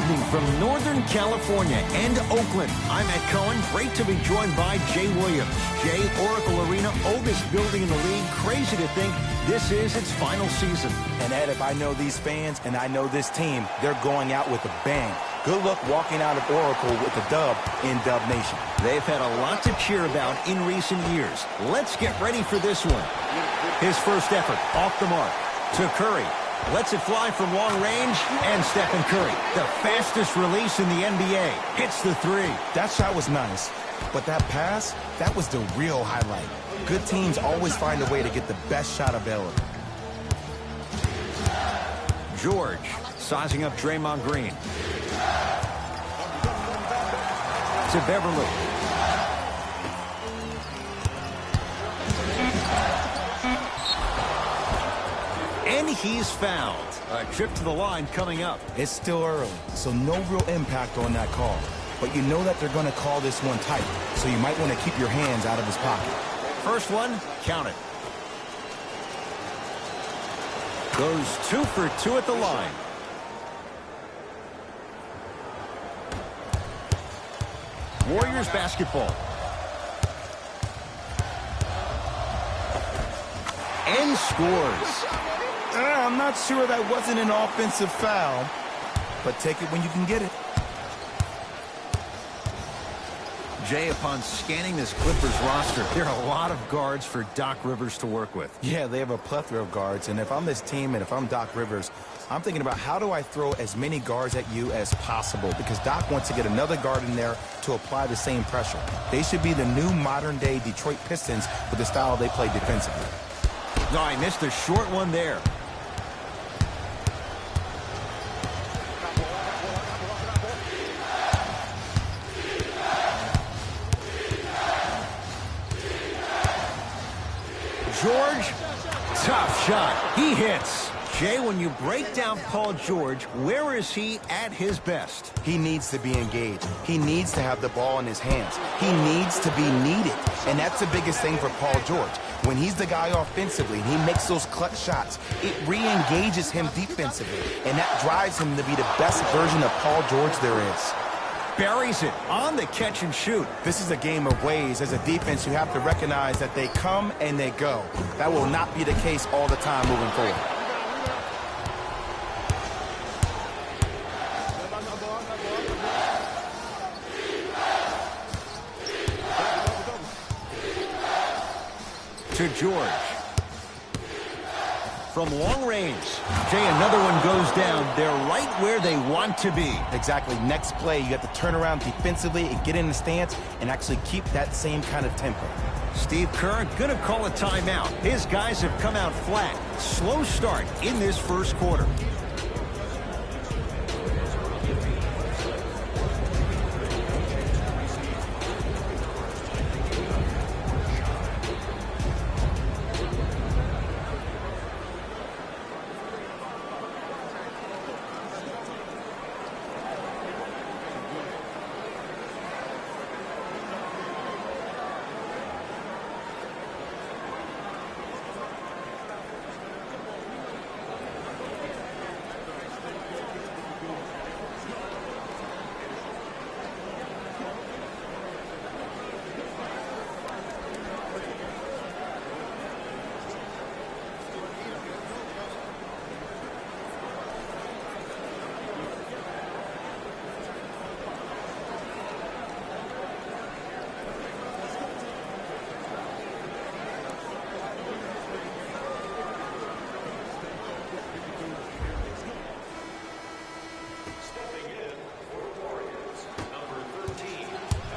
evening from Northern California and Oakland. I'm Ed Cohen. Great to be joined by Jay Williams. Jay, Oracle Arena, oldest building in the league. Crazy to think this is its final season. And Ed, if I know these fans and I know this team, they're going out with a bang. Good luck walking out of Oracle with a dub in Dub Nation. They've had a lot to cheer about in recent years. Let's get ready for this one. His first effort off the mark to Curry. Lets it fly from long range, and Stephen Curry, the fastest release in the NBA, hits the three. That shot was nice, but that pass, that was the real highlight. Good teams always find a way to get the best shot available. George sizing up Draymond Green. To Beverly. And he's fouled. A trip to the line coming up. It's still early, so no real impact on that call. But you know that they're going to call this one tight, so you might want to keep your hands out of his pocket. First one, count it. Goes 2 for 2 at the line. Warriors basketball. And scores. I'm not sure that wasn't an offensive foul, but take it when you can get it. Jay, upon scanning this Clippers roster, there are a lot of guards for Doc Rivers to work with. Yeah, they have a plethora of guards, and if I'm this team and if I'm Doc Rivers, I'm thinking about how do I throw as many guards at you as possible, because Doc wants to get another guard in there to apply the same pressure. They should be the new modern-day Detroit Pistons with the style they play defensively. No, I missed a short one there. George, tough shot. He hits. Jay, when you break down Paul George, where is he at his best? He needs to be engaged. He needs to have the ball in his hands. He needs to be needed. And that's the biggest thing for Paul George. When he's the guy offensively and he makes those clutch shots, it re-engages him defensively. And that drives him to be the best version of Paul George there is. Buries it on the catch and shoot. This is a game of ways. As a defense, you have to recognize that they come and they go. That will not be the case all the time moving forward. To George. From long range. Jay, another one goes down. They're right where they want to be. Exactly. Next play, you have to turn around defensively and get in the stance and actually keep that same kind of tempo. Steve Kerr gonna call a timeout. His guys have come out flat. Slow start in this first quarter.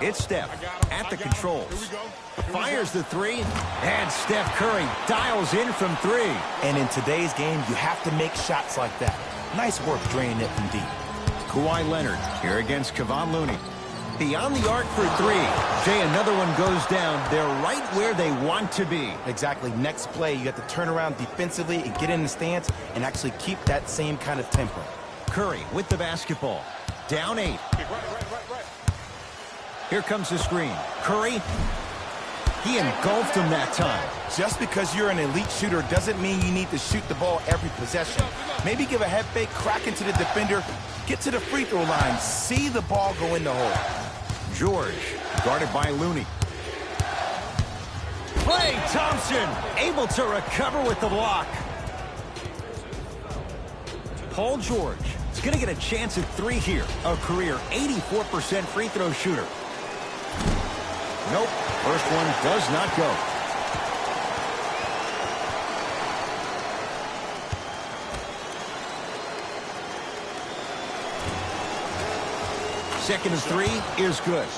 It's Steph at the controls. Fires the three, and Steph Curry dials in from three. And in today's game, you have to make shots like that. Nice work draining it from deep. Kawhi Leonard here against Kevon Looney. Beyond the arc for three. Jay, another one goes down. They're right where they want to be. Exactly. Next play, you have to turn around defensively and get in the stance and actually keep that same kind of tempo. Curry with the basketball. Down 8. Here comes the screen. Curry. He engulfed him that time. Just because you're an elite shooter doesn't mean you need to shoot the ball every possession. Maybe give a head fake, crack into the defender, Get to the free throw line. See the ball go in the hole. George, guarded by Looney. Klay Thompson, able to recover with the block. Paul George is going to get a chance at 3 here. A career 84% free throw shooter. Nope, first one does not go. Second and 3 is good.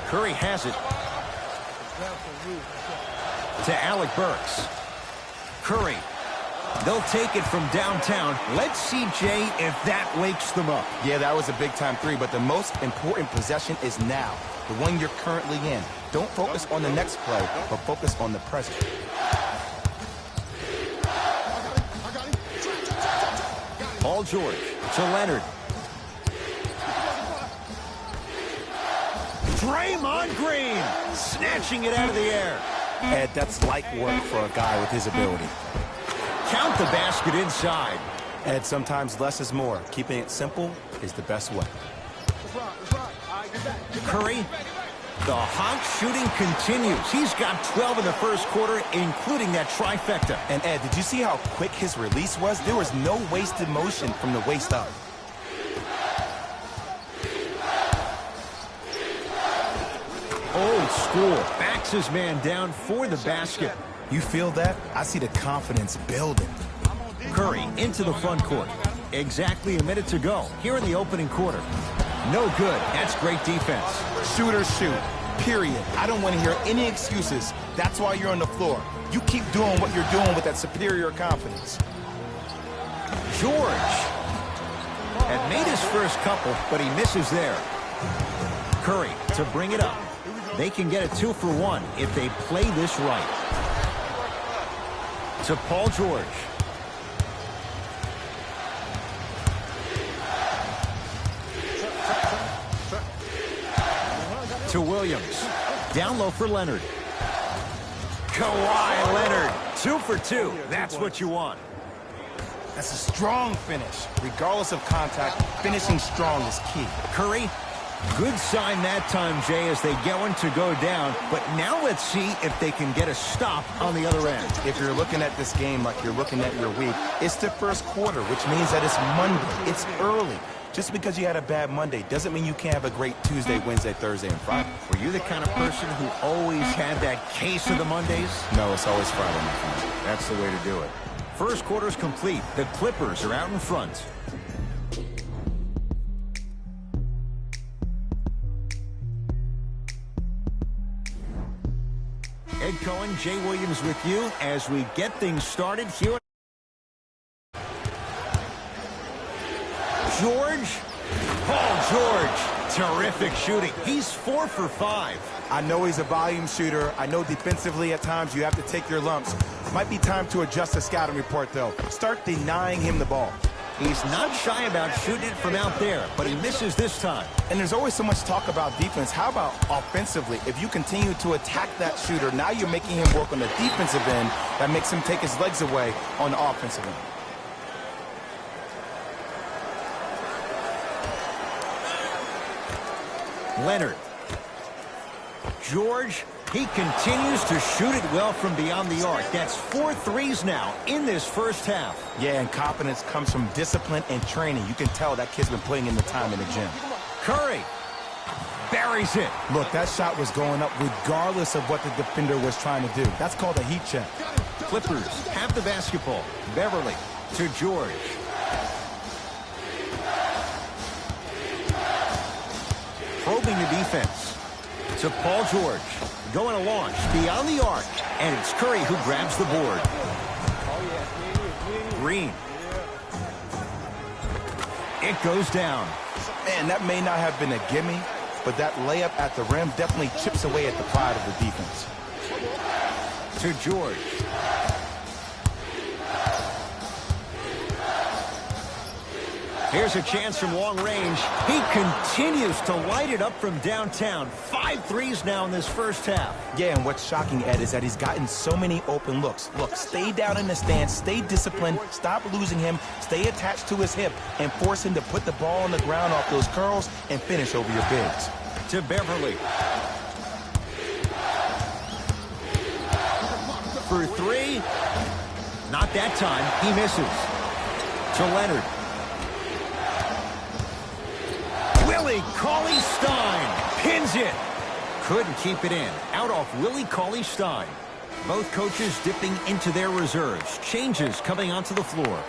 Curry has it. To Alec Burks. Curry. They'll take it from downtown. Let's see, Jay, if that wakes them up. Yeah, that was a big-time 3, but the most important possession is now, the one you're currently in. Don't focus on the next play, but focus on the present. Paul George to Leonard. Draymond Green snatching it out of the air. Ed, that's light work for a guy with his ability. Count the basket inside. Ed, sometimes less is more. Keeping it simple is the best way. Curry, the hot shooting continues. He's got 12 in the first quarter, including that trifecta. And Ed, did you see how quick his release was? There was no wasted motion from the waist up. Old school. Backs his man down for the basket. You feel that? I see the confidence building. Curry into the front court. Exactly a minute to go here in the opening quarter. No good. That's great defense. Shooters shoot. Period. I don't want to hear any excuses. That's why you're on the floor. You keep doing what you're doing with that superior confidence. George had made his first couple, but he misses there. Curry to bring it up. They can get a 2 for 1 if they play this right. To Paul George. To Williams. Down low for Leonard. Kawhi Leonard. 2 for 2. That's what you want. That's a strong finish. Regardless of contact, finishing strong is key. Curry. Good sign that time, Jay, as they get one to go down. But now let's see if they can get a stop on the other end. If you're looking at this game like you're looking at your week, it's the first quarter, which means that it's Monday. It's early. Just because you had a bad Monday doesn't mean you can't have a great Tuesday, Wednesday, Thursday, and Friday. Were you the kind of person who always had that case of the Mondays? No, it's always Friday, my friend. That's the way to do it. First quarter's complete. The Clippers are out in front. Ed Cohen, Jay Williams with you as we get things started here. George. Paul George. Terrific shooting. He's 4 for 5. I know he's a volume shooter. I know defensively at times you have to take your lumps. Might be time to adjust the scouting report, though. Start denying him the ball. He's not shy about shooting it from out there, but he misses this time. And there's always so much talk about defense. How about offensively? If you continue to attack that shooter, now you're making him work on the defensive end. That makes him take his legs away on the offensive end. Leonard. George, he continues to shoot it well from beyond the arc. That's 4 threes now in this first half. Yeah, and confidence comes from discipline and training. You can tell that kid's been putting in the time in the gym. Curry buries it. Look, that shot was going up regardless of what the defender was trying to do. That's called a heat check. Clippers have the basketball. Beverly to George. Probing the defense. To Paul George. Going a launch beyond the arc. And it's Curry who grabs the board. Green. It goes down. Man, that may not have been a gimme, but that layup at the rim definitely chips away at the pride of the defense. To George. Here's a chance from long range. He continues to light it up from downtown. 5 threes now in this first half. Yeah, and what's shocking, Ed, is that he's gotten so many open looks. Look, stay down in the stance, stay disciplined, stop losing him, stay attached to his hip, and force him to put the ball on the ground off those curls and finish over your bigs. To Beverly. For 3. Not that time. He misses. To Leonard. Willie Cauley-Stein pins it. Couldn't keep it in. Out off Willie Cauley-Stein. Both coaches dipping into their reserves. Changes coming onto the floor.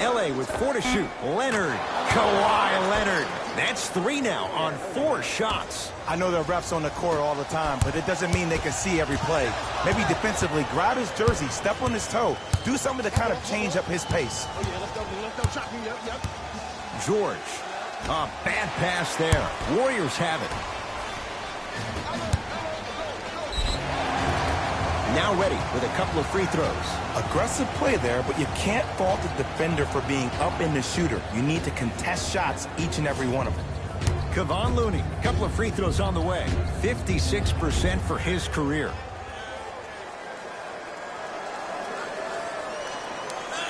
LA with 4 to shoot. Leonard. Kawhi Leonard. That's 3 now on 4 shots. I know there are refs on the court all the time, but it doesn't mean they can see every play. Maybe defensively, grab his jersey, step on his toe, do something to kind of change up his pace. George. A bad pass there. Warriors have it. Now ready with a couple of free throws. Aggressive play there, but you can't fault the defender for being up in the shooter. You need to contest shots, each and every one of them. Kevon Looney, a couple of free throws on the way. 56% for his career.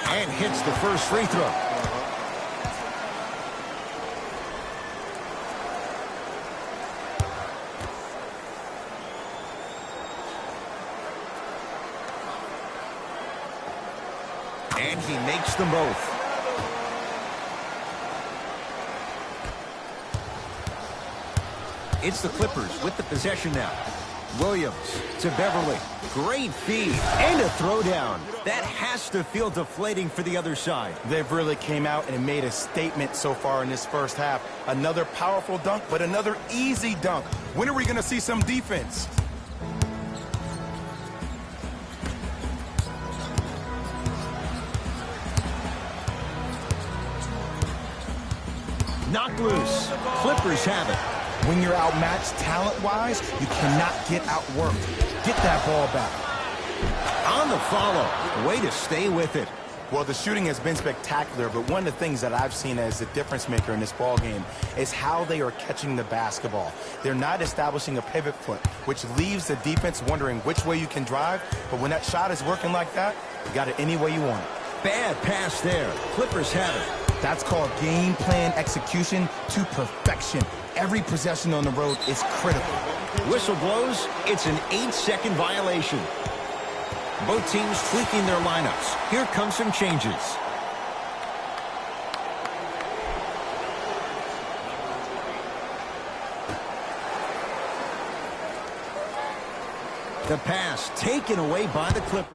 And hits the first free throw. And he makes them both. It's the Clippers with the possession now. Williams to Beverly. Great feed and a throwdown. That has to feel deflating for the other side. They've really came out and made a statement so far in this first half. Another powerful dunk, but another easy dunk. When are we going to see some defense? Knocked loose. Clippers have it. When you're outmatched talent-wise, you cannot get outworked. Get that ball back. On the follow. Way to stay with it. Well, the shooting has been spectacular, but one of the things that I've seen as the difference maker in this ball game is how they are catching the basketball. They're not establishing a pivot foot, which leaves the defense wondering which way you can drive. But when that shot is working like that, you got it any way you want it. Bad pass there. Clippers have it. That's called game plan execution to perfection. Every possession on the road is critical. Whistle blows. It's an 8-second violation. Both teams tweaking their lineups. Here come some changes. The pass taken away by the Clippers.